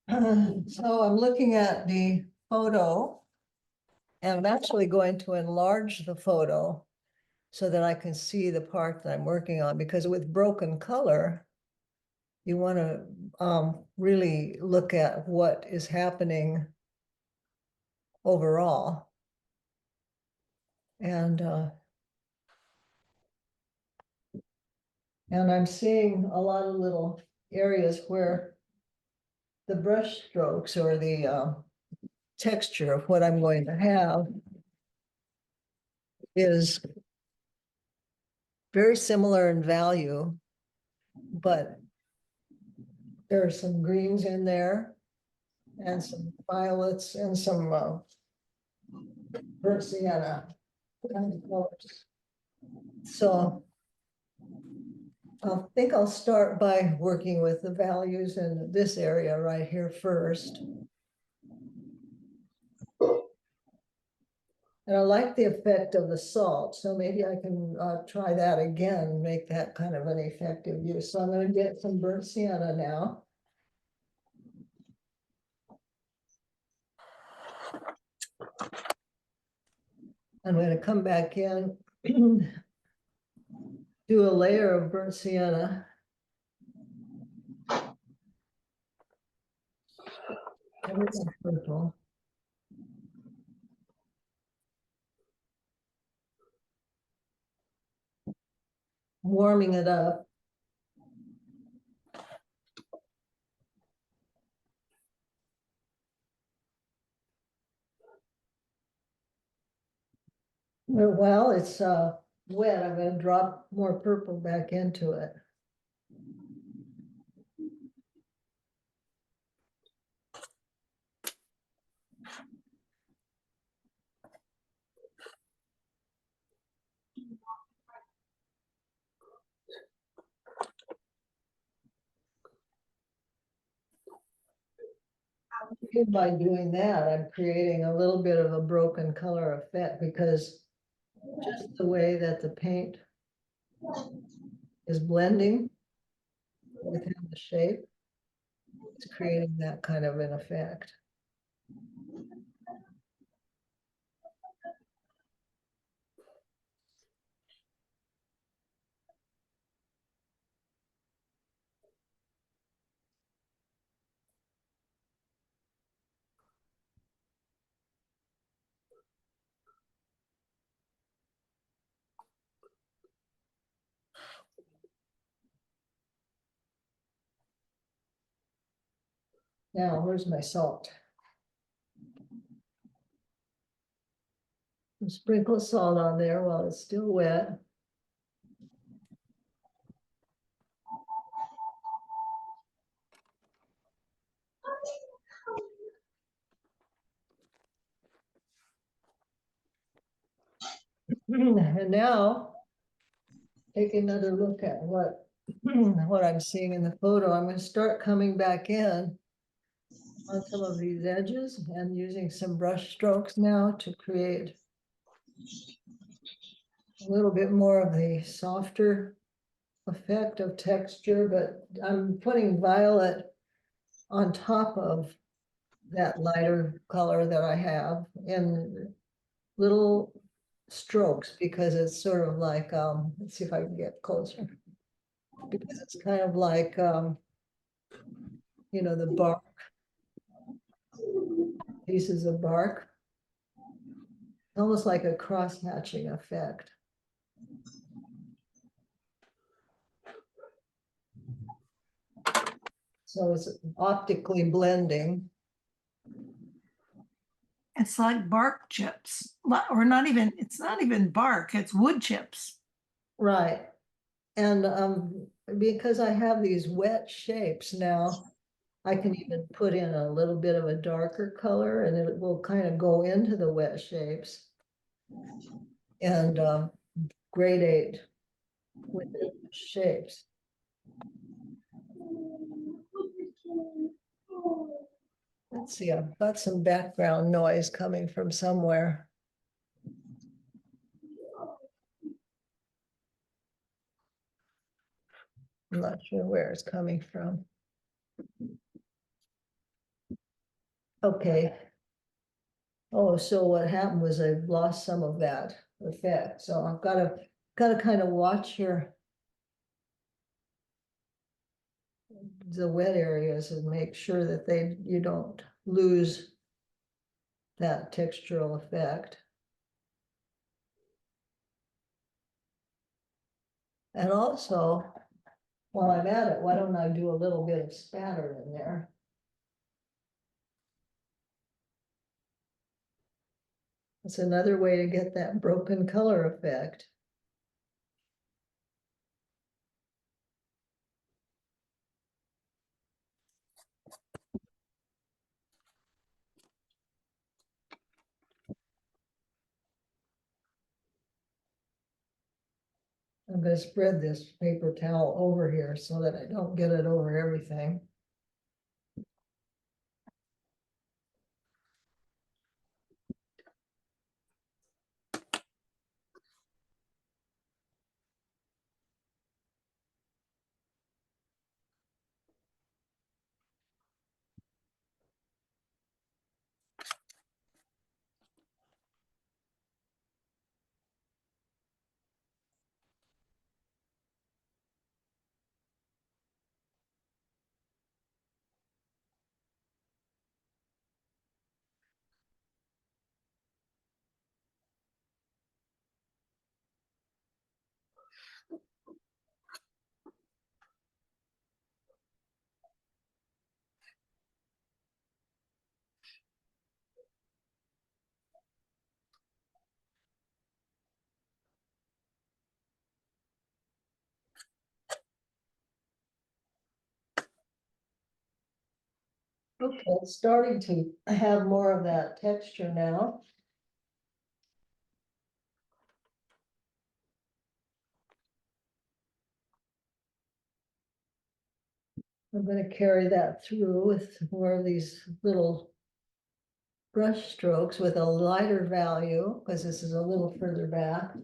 So I'm looking at the photo and I'm actually going to enlarge the photo so that I can see the part that I'm working on, because with broken color, you want to really look at what is happening overall. And I'm seeing a lot of little areas where the brush strokes or the texture of what I'm going to have is very similar in value, but there are some greens in there and some violets and some burnt sienna kind of colors. So I think I'll start by working with the values in this area right here first. And I like the effect of the salt, so maybe I can try that again, make that kind of an effective use. So I'm going to get some burnt sienna now. I'm going to come back in, do a layer of burnt sienna. Everything's purple. Warming it up. Well, it's wet. I'm going to drop more purple back into it. By doing that, I'm creating a little bit of a broken color effect, because just the way that the paint is blending within the shape, it's creating that kind of an effect. Now, where's my salt? Sprinkle salt on there while it's still wet. And now, take another look at what I'm seeing in the photo. I'm going to start coming back in on some of these edges and using some brush strokes now to create a little bit more of the softer effect of texture, but I'm putting violet on top of that lighter color that I have in little strokes, because it's sort of like, let's see if I can get closer, because it's kind of like, you know, the bark, pieces of bark, almost like a cross hatching effect. So it's optically blending. It's like bark chips, or not even, it's not even bark, it's wood chips. Right. And because I have these wet shapes now, I can even put in a little bit of a darker color and it will kind of go into the wet shapes and gradate with the shapes. Let's see, I've got some background noise coming from somewhere. I'm not sure where it's coming from. Okay. Oh, so what happened was I lost some of that effect, so I've gotta kind of watch here. The wet areas and make sure that you don't lose that textural effect. And also, while I'm at it, why don't I do a little bit of spatter in there? That's another way to get that broken color effect. I'm gonna spread this paper towel over here so that I don't get it over everything. Okay, it's starting to have more of that texture now. I'm gonna carry that through with more of these little brush strokes with a lighter value, because this is a little further back.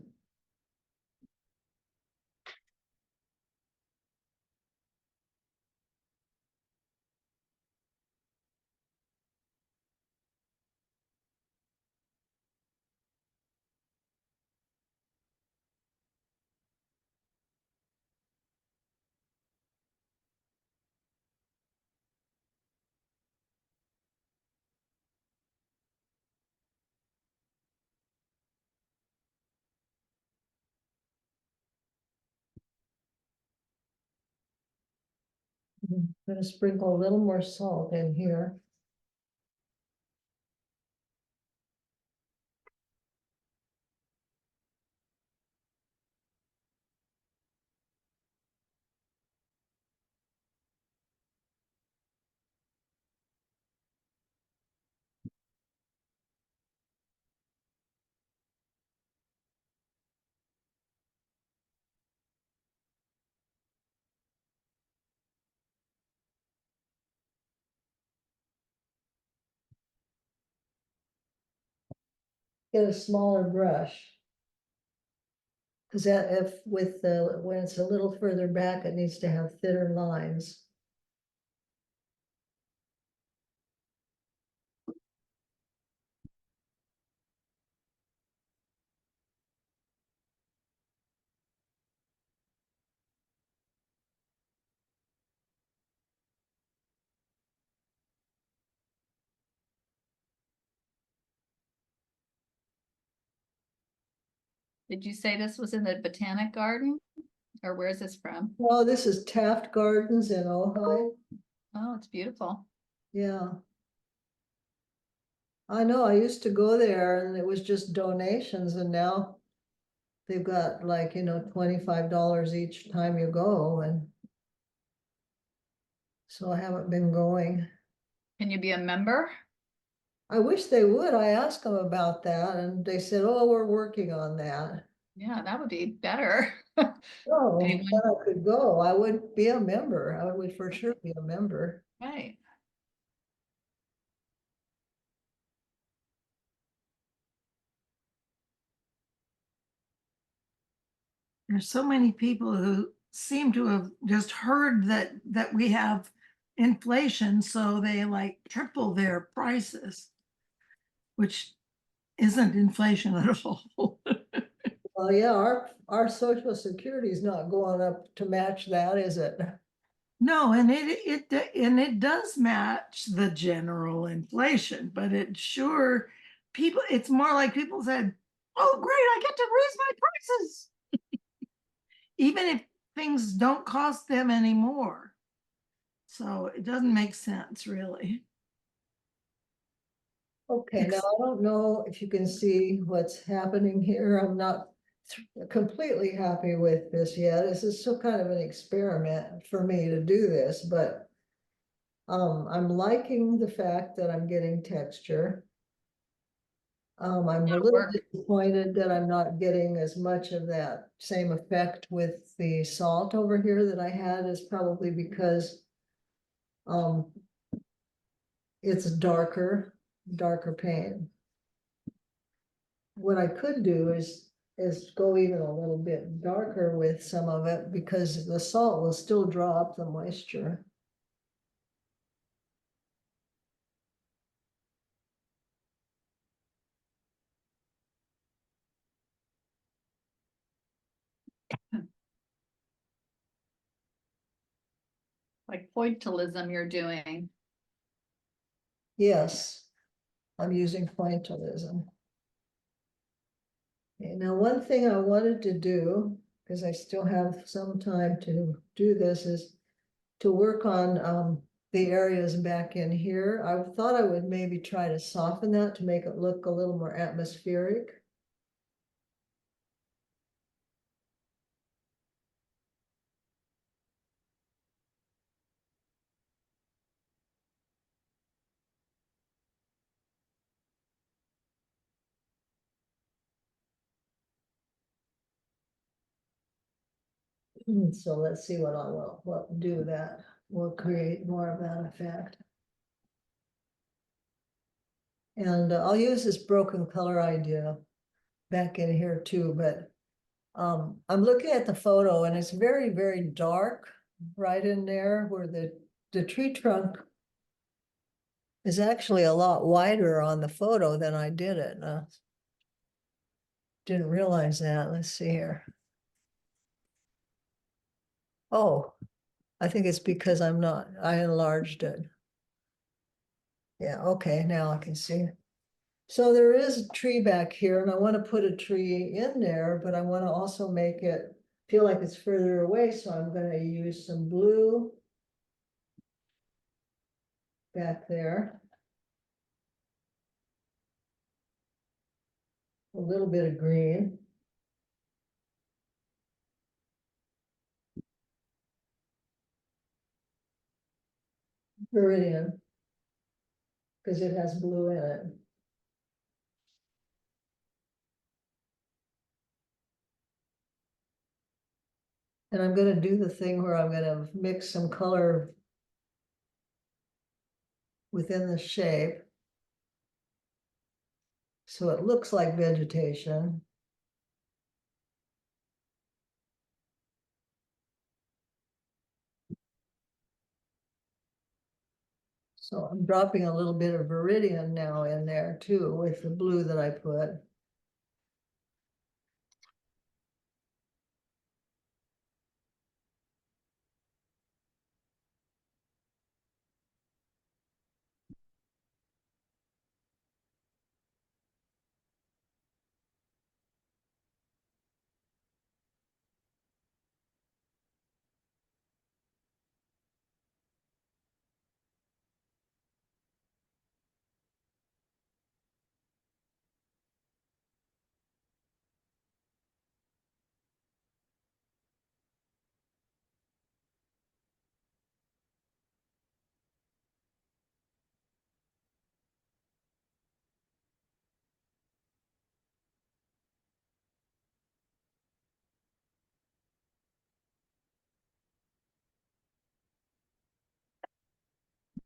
I'm gonna sprinkle a little more salt in here. Get a smaller brush. Cause that if with the, when it's a little further back, it needs to have thinner lines. Did you say this was in the Botanic Garden? Or where's this from? Well, this is Taft Gardens in Ojai. Oh, it's beautiful. Yeah. I know, I used to go there and it was just donations and now they've got like, $25 each time you go and so I haven't been going. Can you be a member? I wish they would. I asked them about that and they said, oh, we're working on that. Yeah, that would be better. Oh, Anyone? then I could go. I would be a member. I would for sure be a member. Right. There's so many people who seem to have just heard that we have inflation, so they like triple their prices, which isn't inflation at all. Well, yeah, our social security is not going up to match that, is it? No, and it does match the general inflation, but it sure it's more like people said, "Oh, great, I get to raise my prices," even if things don't cost them anymore. So it doesn't make sense, really. Okay, now I don't know if you can see what's happening here. I'm not completely happy with this yet. This is still kind of an experiment for me to do this, but I'm liking the fact that I'm getting texture. I'm a That'll little work. disappointed that I'm not getting as much of that same effect with the salt over here that I had, is probably because um it's darker paint. What I could do is go even a little bit darker with some of it, because the salt will still draw up the moisture. Like pointillism you're doing. Yes, I'm using pointillism. Okay, now one thing I wanted to do, because I still have some time to do this, is to work on the areas back in here. I thought I would maybe try to soften that to make it look a little more atmospheric. So let's see what what do with that. We'll create more of that effect. And I'll use this broken color idea back in here too, but I'm looking at the photo and it's very, very dark right in there where the tree trunk is actually a lot wider on the photo than I did it. Didn't realize that. Let's see here. Oh, I think it's because I enlarged it. Yeah, okay, now I can see. So there is a tree back here and I want to put a tree in there, but I want to also make it feel like it's further away. So I'm going to use some blue back there. A little bit of green. Viridian, because it has blue in it. And I'm going to do the thing where I'm going to mix some color within the shape. So it looks like vegetation. So I'm dropping a little bit of viridian now in there too with the blue that I put.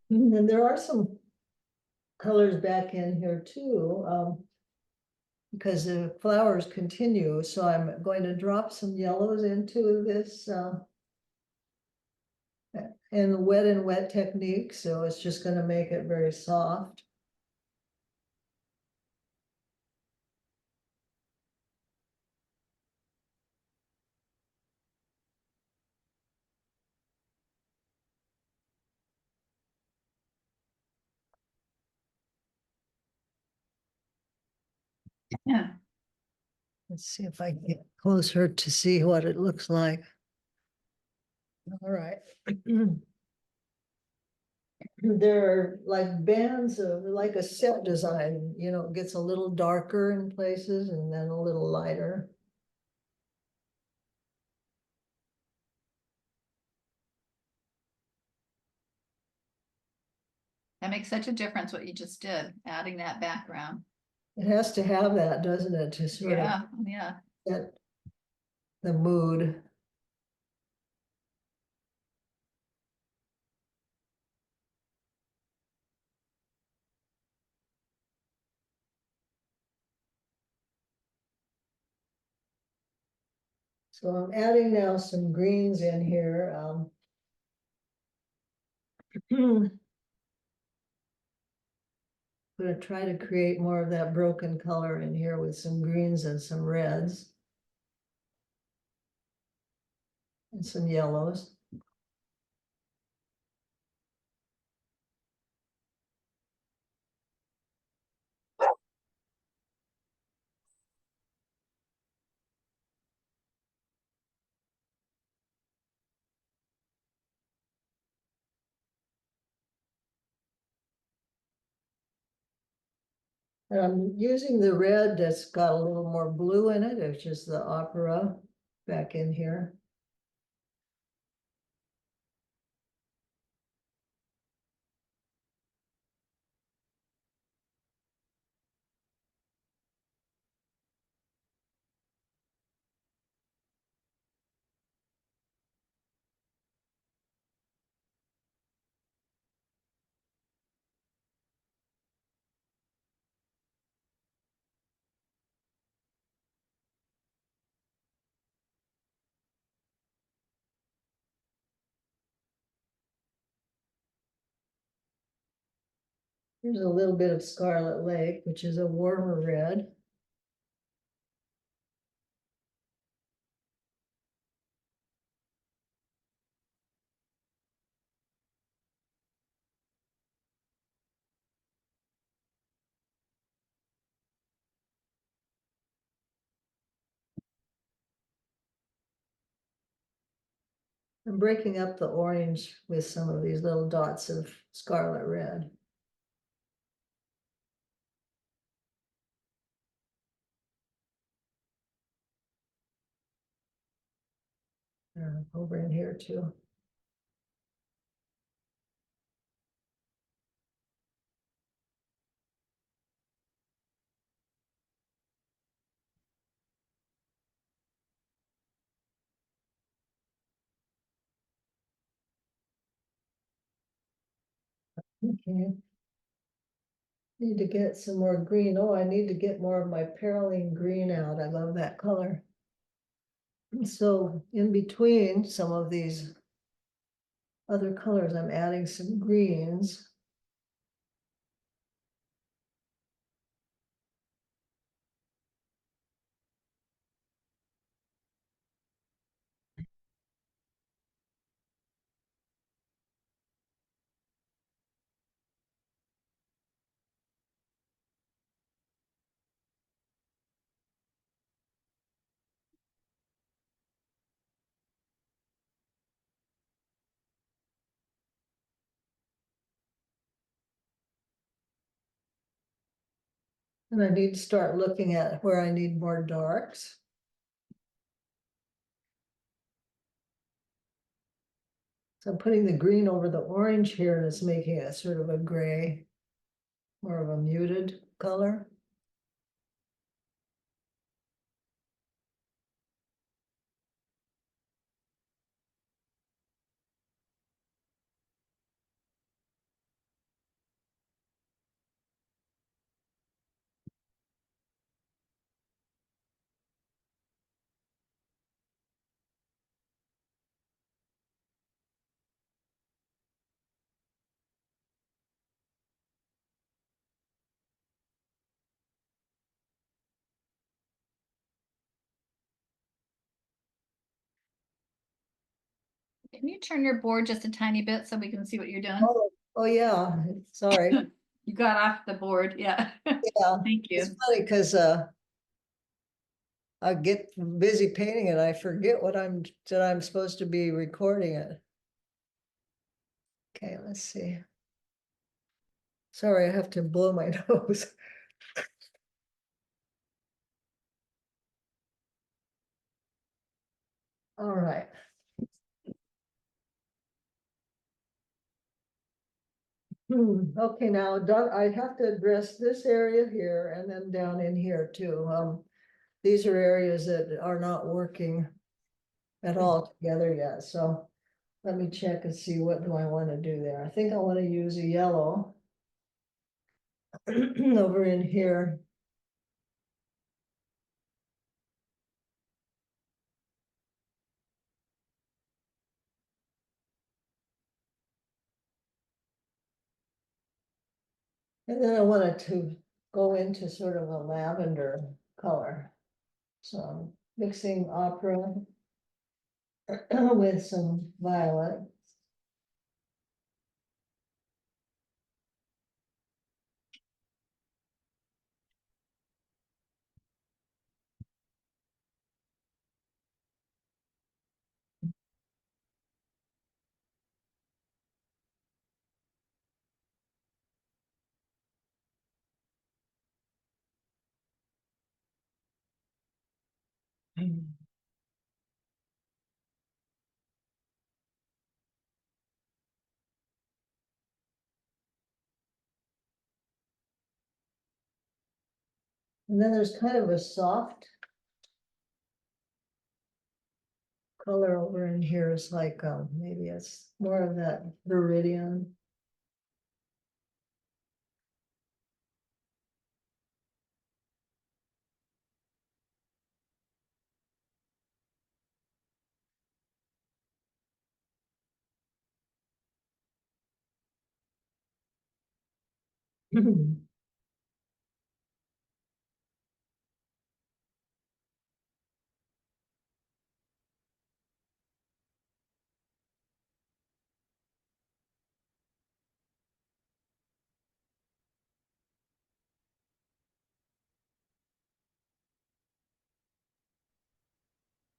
And there are some colors back in here too, because the flowers continue. So I'm going to drop some yellows into this and wet and wet technique, so it's just gonna make it very soft. Yeah. Let's see if I can get closer to see what it looks like. All right. There are like bands of, like a set design, you know, it gets a little darker in places and then a little lighter. That makes such a difference what you just did, adding that background. It has to have that, doesn't it, to sort of Yeah, yeah. set the mood. So I'm adding now some greens in here. I'm gonna try to create more of that broken color in here with some greens and some reds. And some yellows. And I'm using the red that's got a little more blue in it, which is the opera back in here. Here's a little bit of Scarlet Lake, which is a warmer red. I'm breaking up the orange with some of these little dots of scarlet red. Over in here too. Okay. Need to get some more green. Oh, I need to get more of my perylene green out. I love that color. And so in between some of these other colors, I'm adding some greens. And I need to start looking at where I need more darks. So I'm putting the green over the orange here and it's making it sort of a gray, more of a muted color. Can you turn your board just a tiny bit so we can see what you're doing? Oh, yeah, sorry. You got off the board, yeah. Yeah, Thank it's you. funny because I get busy painting and I forget that I'm supposed to be recording it. Okay, let's see. Sorry, I have to blow my nose. All right. Okay, now, Doug, I have to address this area here and then down in here too. These are areas that are not working at all together yet, so let me check and see what do I want to do there. I think I want to use a yellow over in here. And then I wanted to go into sort of a lavender color. So I'm mixing opera with some violet. And then there's kind of a soft color over in here. It's like, maybe it's more of that viridian.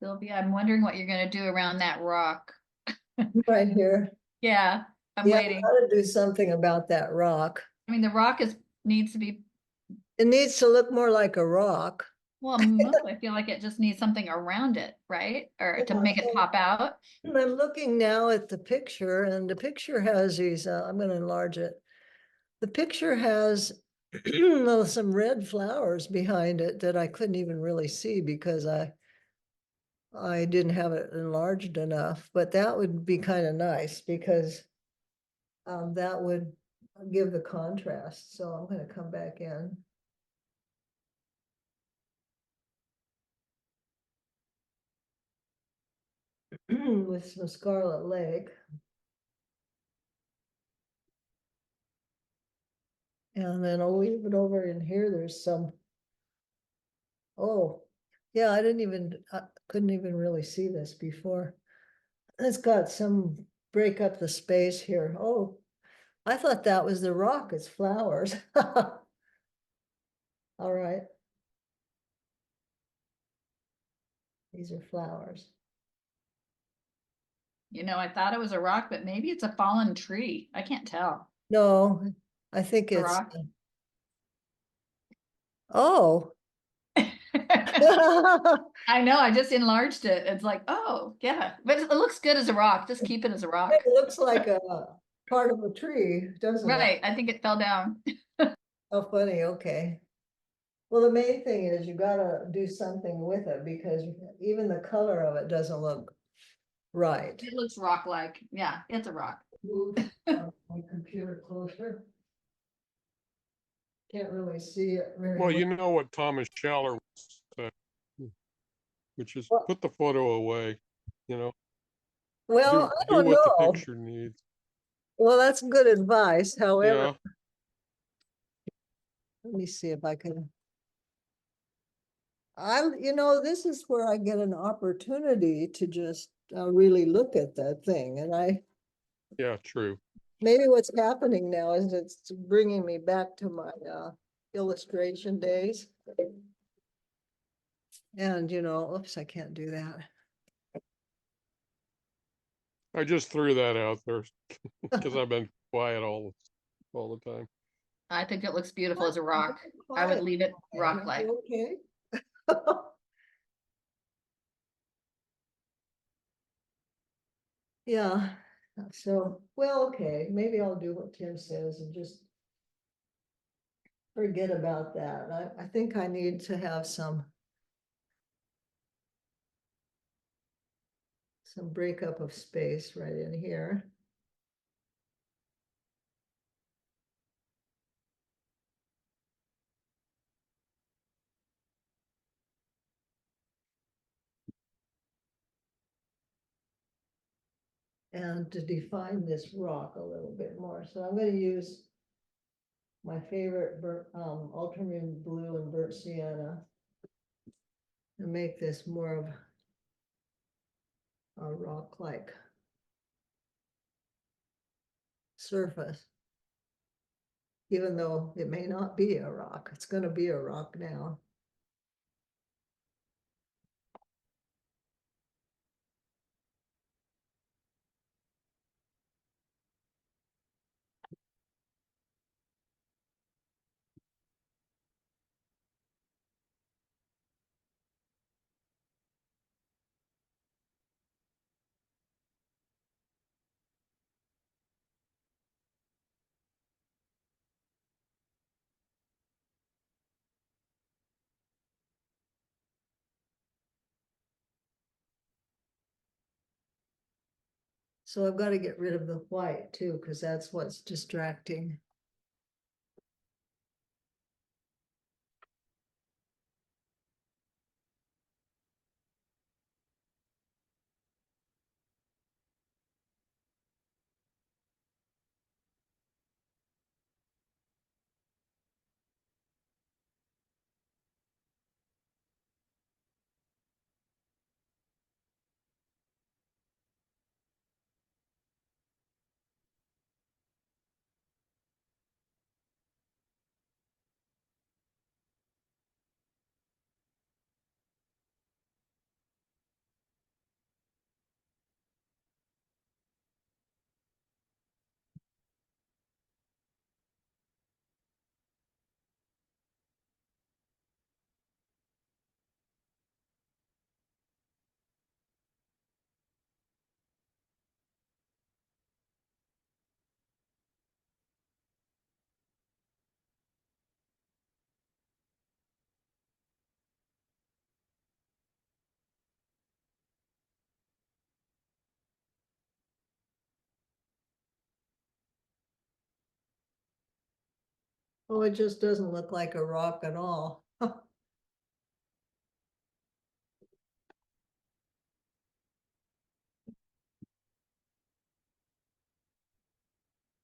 Sylvia, I'm wondering what you're gonna do around that rock. Right here. Yeah, I'm Yeah, I waiting. gotta do something about that rock. I mean, the rock needs to be, It needs to look more like a rock. well, I feel like it just needs something around it, right? Or to Yeah, make it so pop out. I'm looking now at the picture and the picture has these, I'm gonna enlarge it. The picture has some red flowers behind it that I couldn't even really see because I didn't have it enlarged enough, but that would be kind of nice because that would give the contrast. So I'm gonna come back in. With some Scarlet Lake. And then I'll leave it over in here. There's some. Oh, yeah, I couldn't even really see this before. It's got some break up the space here. Oh, I thought that was the rock. It's flowers. All right. These are flowers. You know, I thought it was a rock, but maybe it's a fallen tree. I can't tell. No, I think A it's, rock. oh. I know, I just enlarged it. It's like, oh, yeah, but it looks good as a rock. Just keep it as a rock. It looks like a part of a tree, doesn't it? Right, I think it fell down. Oh, funny, okay. Well, the main thing is you gotta do something with it because even the color of it doesn't look right. It looks rock-like. Yeah, it's a rock. Move my computer closer. Can't really see it very Well, well. you know what Thomas Schaller said, which is Well- put the photo away, you know, Well, do, I do don't what the know. picture needs. Well, that's good advice. However, Yeah, let me see if I can. This is where I get an opportunity to just really look at that thing. And Yeah, true. maybe what's happening now is it's bringing me back to my illustration days. And oops, I can't do that. I just threw that out there because I've been quiet all the time. I think it looks beautiful as a rock. I Quiet. would leave it rock-like. Okay. Yeah, so, well, okay, maybe I'll do what Tim says and just forget about that. I think I need to have some breakup of space right in here. And to define this rock a little bit more. So I'm going to use my favorite ultramarine blue and burnt sienna and make this more of a rock-like surface. Even though it may not be a rock, it's going to be a rock now. So I've got to get rid of the white too, because that's what's distracting. Oh, it just doesn't look like a rock at all.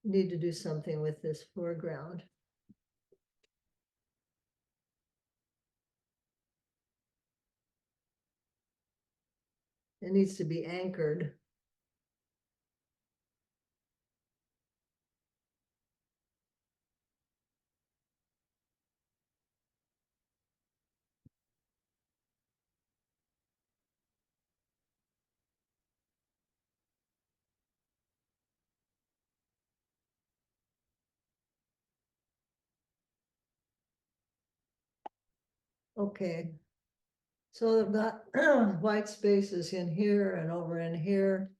Need to do something with this foreground. It needs to be anchored. Okay. So I've got white spaces in here and over in here.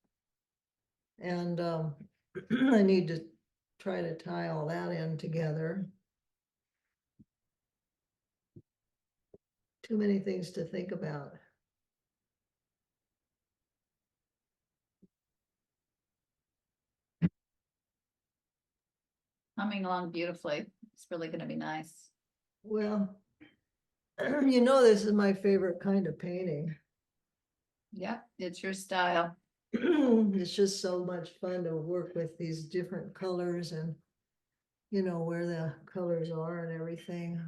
And I need to try to tie all that in together. Too many things to think about. Coming along beautifully. It's really gonna be nice. Well, this is my favorite kind of painting. Yep, it's your style. It's just so much fun to work with these different colors and where the colors are and everything.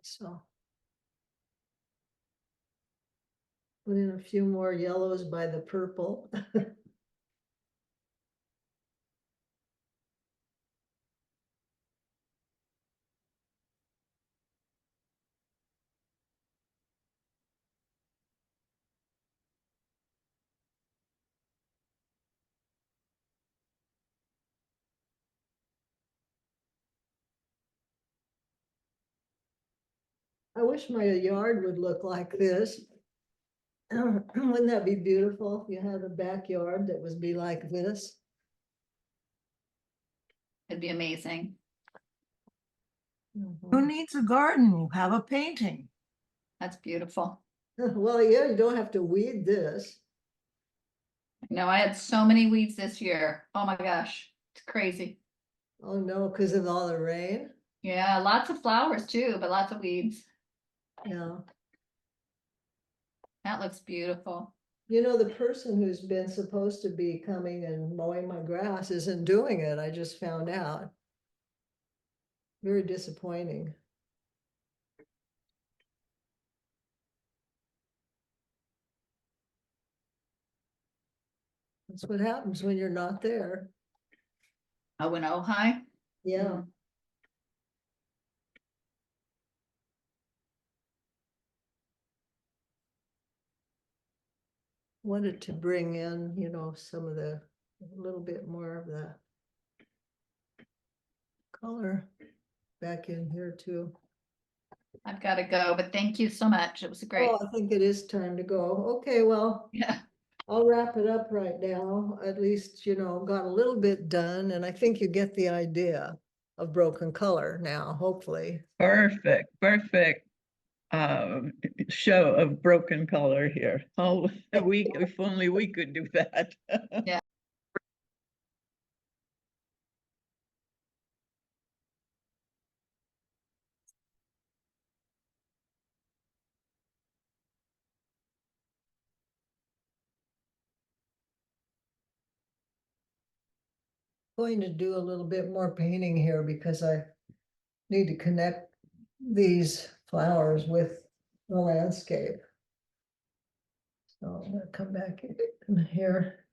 So. Put in a few more yellows by the purple. I wish my yard would look like this. Wouldn't that be beautiful if you had a backyard that would be like this? It'd be amazing. Who needs a garden? You have a painting. That's beautiful. Well, yeah, you don't have to weed this. No, I had so many weeds this year. Oh my gosh, it's crazy. Oh, no, because of all the rain. Yeah, lots of flowers too, but lots of weeds. Yeah. That looks beautiful. You know, the person who's been supposed to be coming and mowing my grass isn't doing it. I just found out. Very disappointing. That's what happens when you're not there. Oh, in Ojai? Yeah. Wanted to bring in, you know, some of the, a little bit more of the color back in here too. I've got to go, but thank you so much. It was great. Oh, I think it is time to go. Okay, well, Yeah. I'll wrap it up right now. At least, you know, got a little bit done, and I think you get the idea of broken color now, hopefully. Perfect, perfect. Show of broken color here. Oh, if only we could do that. Yeah. Going to do a little bit more painting here because I need to connect these flowers with the landscape. So I'm gonna come back in here.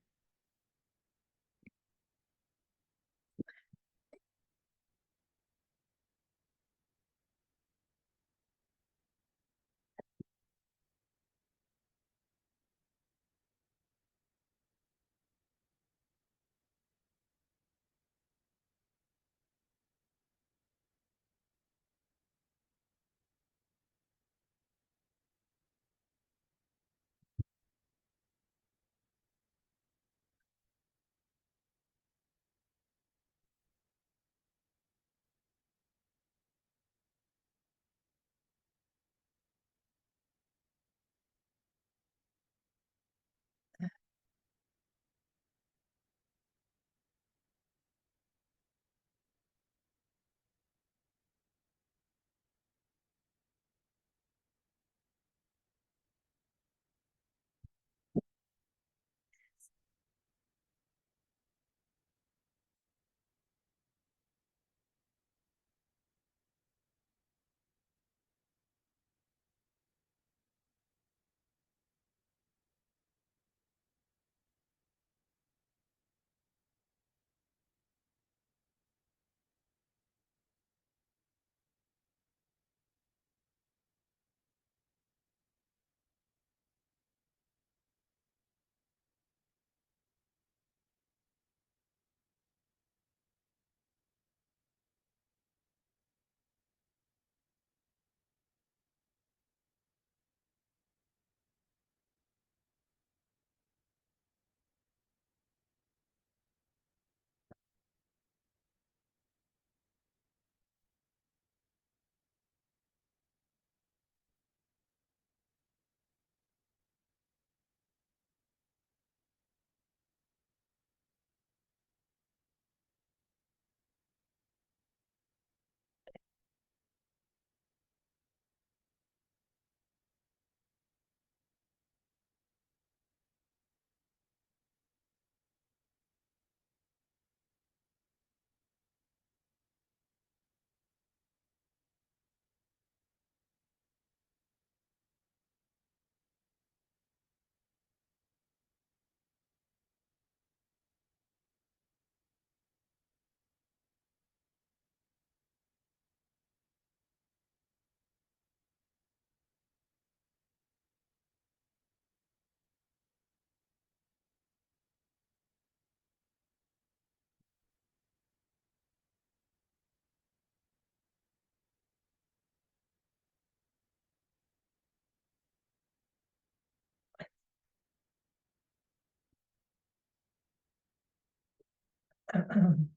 Some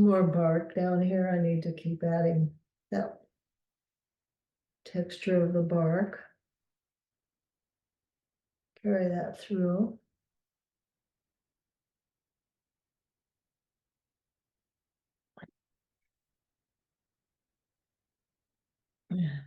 more bark down here. I need to keep adding that texture of the bark. Carry that through. Yeah.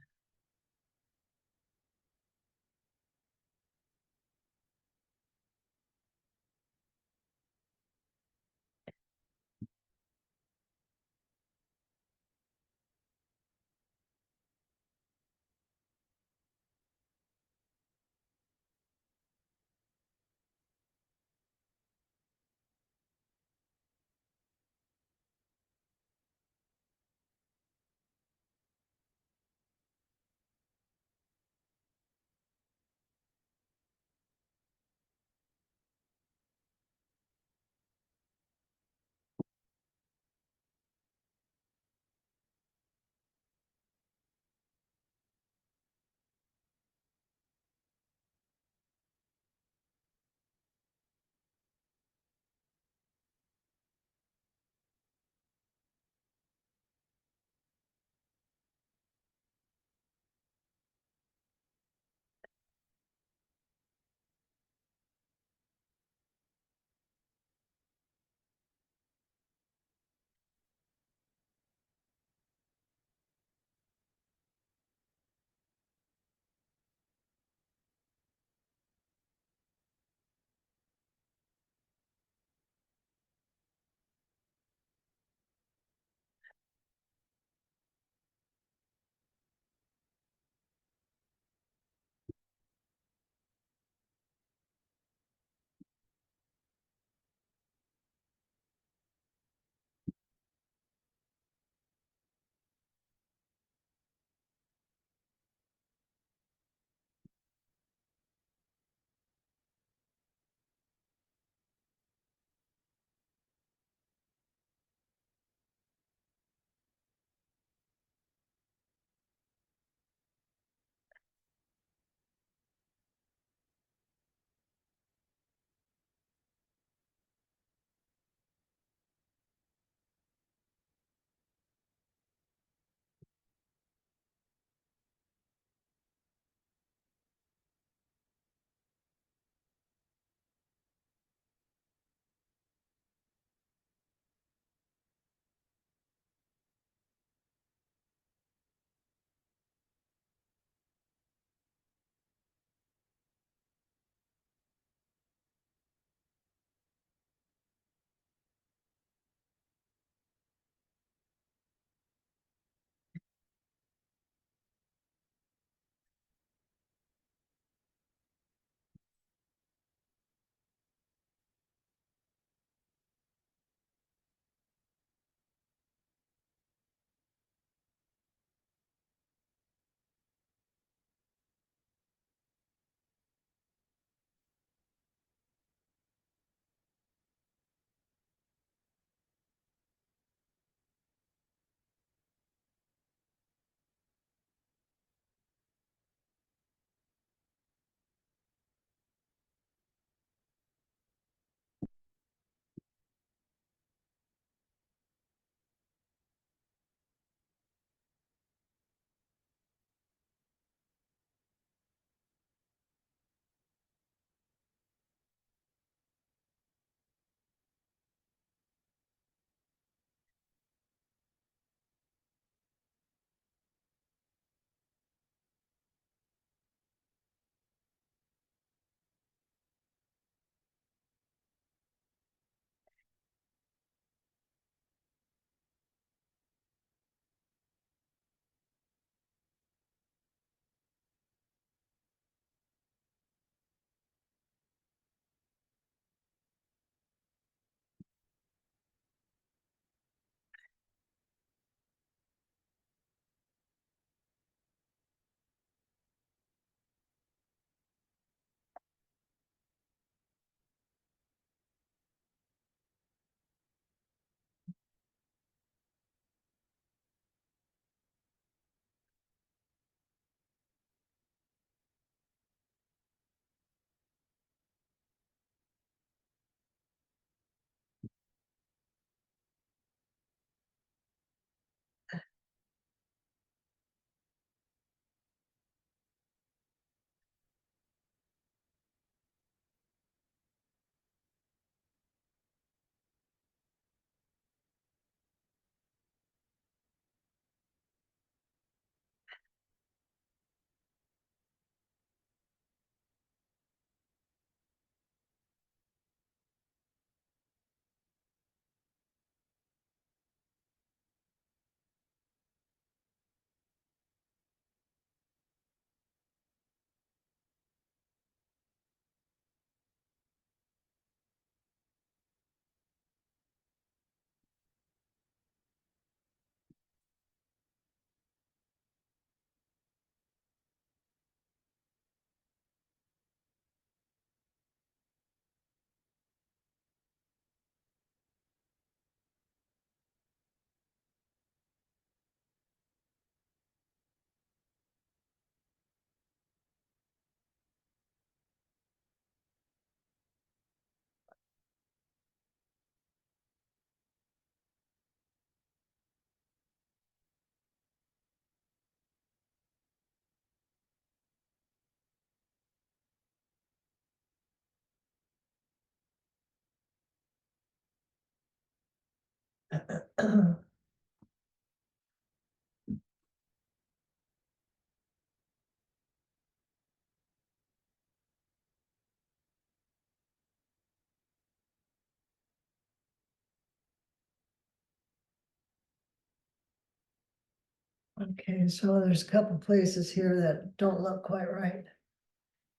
Okay, so there's a couple places here that don't look quite right.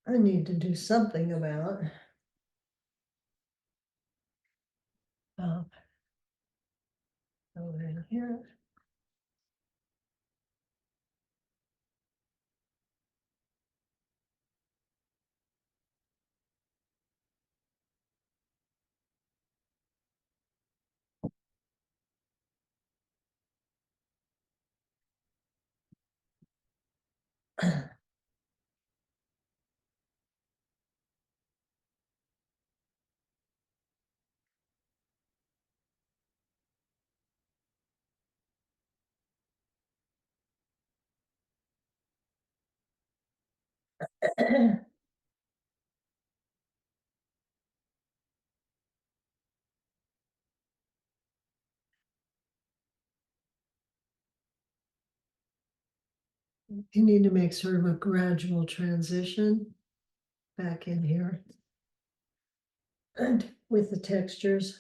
I need to do something about. Uh, Over in here. You need to make sort of a gradual transition back in here. And with the textures.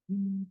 Bringing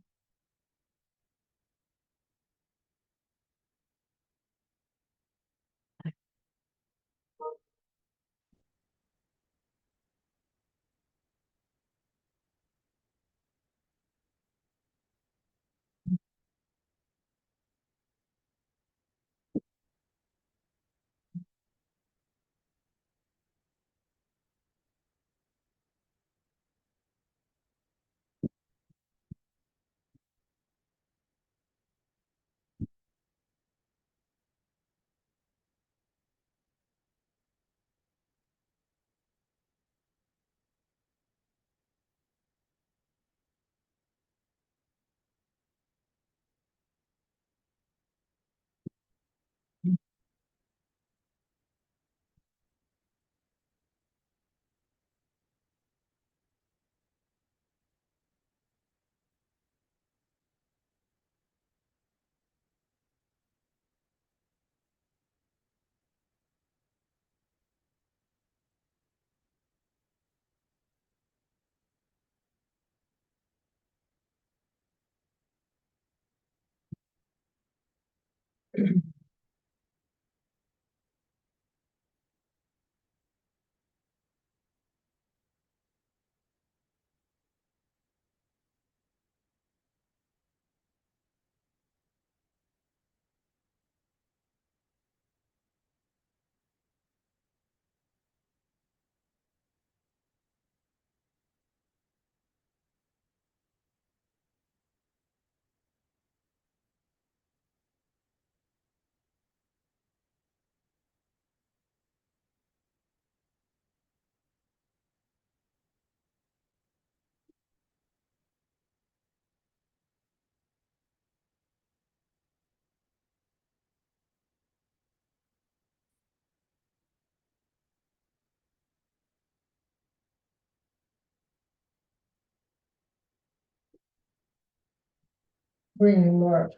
more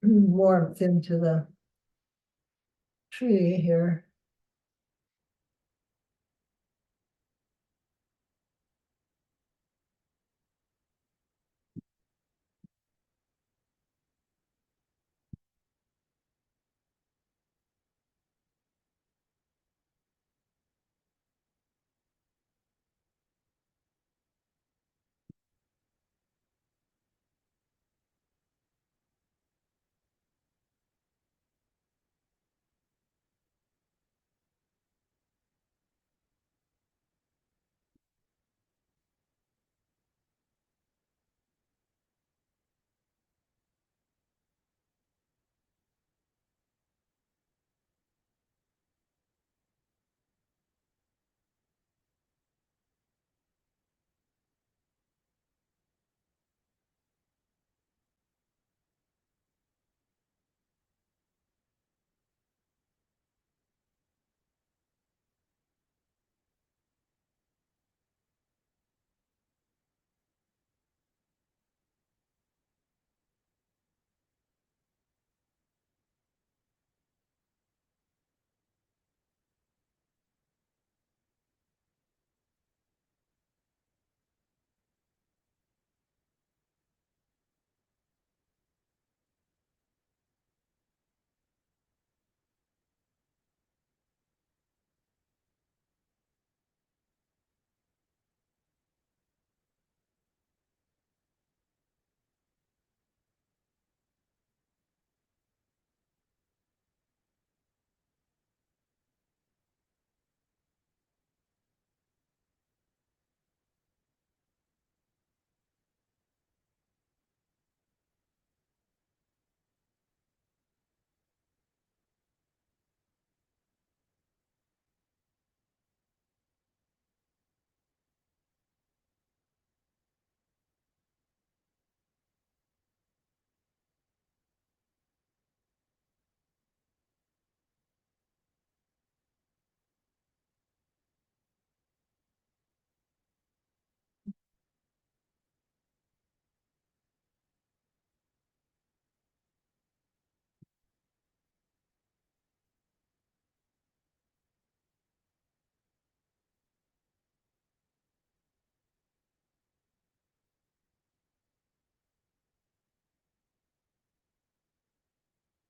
warmth into the tree here.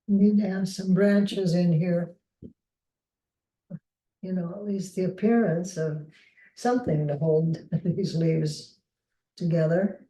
Need to have some branches in here. You know, at least the appearance of something to hold these leaves together.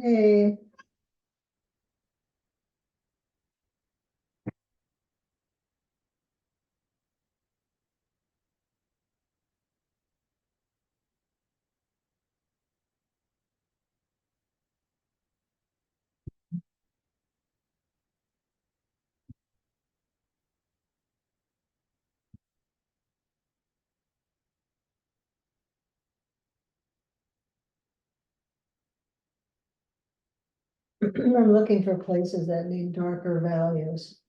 Hey, I'm looking for places that need darker values.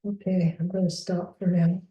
Okay, I'm gonna stop for now.